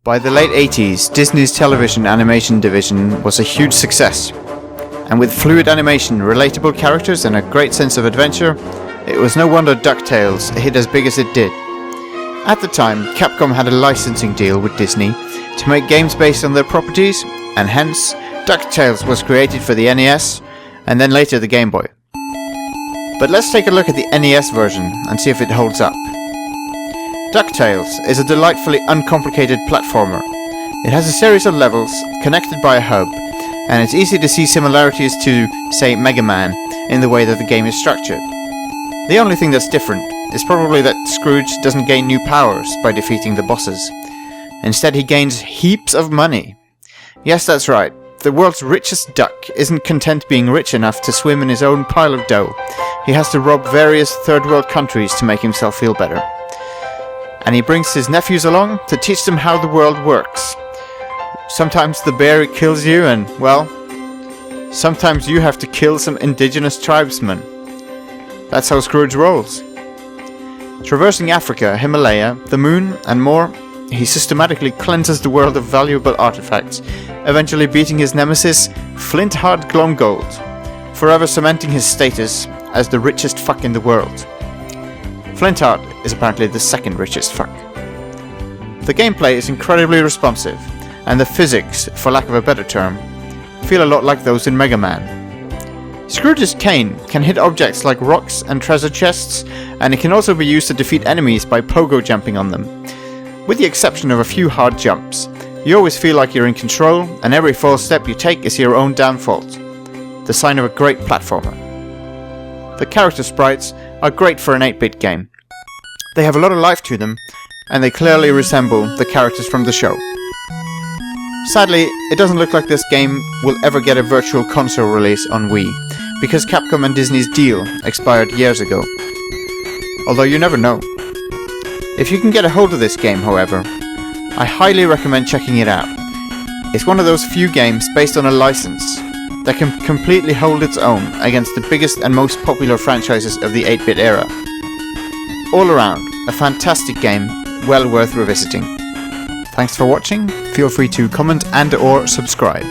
By the late 80s, Disney's television animation division was a huge success. And with fluid animation, relatable characters and a great sense of adventure, it was no wonder DuckTales hit as big as it did. At the time, Capcom had a licensing deal with Disney to make games based on their properties, and hence, DuckTales was created for the NES, and then later the Game Boy. But let's take a look at the NES version and see if it holds up. DuckTales is a delightfully uncomplicated platformer. It has a series of levels connected by a hub, and it's easy to see similarities to, say, Mega Man in the way that the game is structured. The only thing that's different is probably that Scrooge doesn't gain new powers by defeating the bosses. Instead, he gains heaps of money. Yes, that's right. The world's richest duck isn't content being rich enough to swim in his own pile of dough. He has to rob various third world countries to make himself feel better. And he brings his nephews along to teach them how the world works. Sometimes the bear kills you and, well, sometimes you have to kill some indigenous tribesmen. That's how Scrooge rolls. Traversing Africa, Himalaya, the moon, and more, he systematically cleanses the world of valuable artifacts, eventually beating his nemesis, Flint-Hard Glomgold, forever cementing his status as the richest fuck in the world. Flint-Hard is apparently the second richest fuck. The gameplay is incredibly responsive, and the physics, for lack of a better term, feel a lot like those in Mega Man. Scrooge's cane can hit objects like rocks and treasure chests, and it can also be used to defeat enemies by pogo jumping on them. With the exception of a few hard jumps, you always feel like you're in control, and every false step you take is your own damn fault. The sign of a great platformer. The character sprites are great for an 8-bit game. They have a lot of life to them, and they clearly resemble the characters from the show. Sadly, it doesn't look like this game will ever get a virtual console release on Wii, because Capcom and Disney's deal expired years ago. Although you never know. If you can get a hold of this game, however, I highly recommend checking it out. It's one of those few games based on a license that can completely hold its own against the biggest and most popular franchises of the 8-bit era. All around, a fantastic game, well worth revisiting. Thanks for watching, feel free to comment and/or subscribe.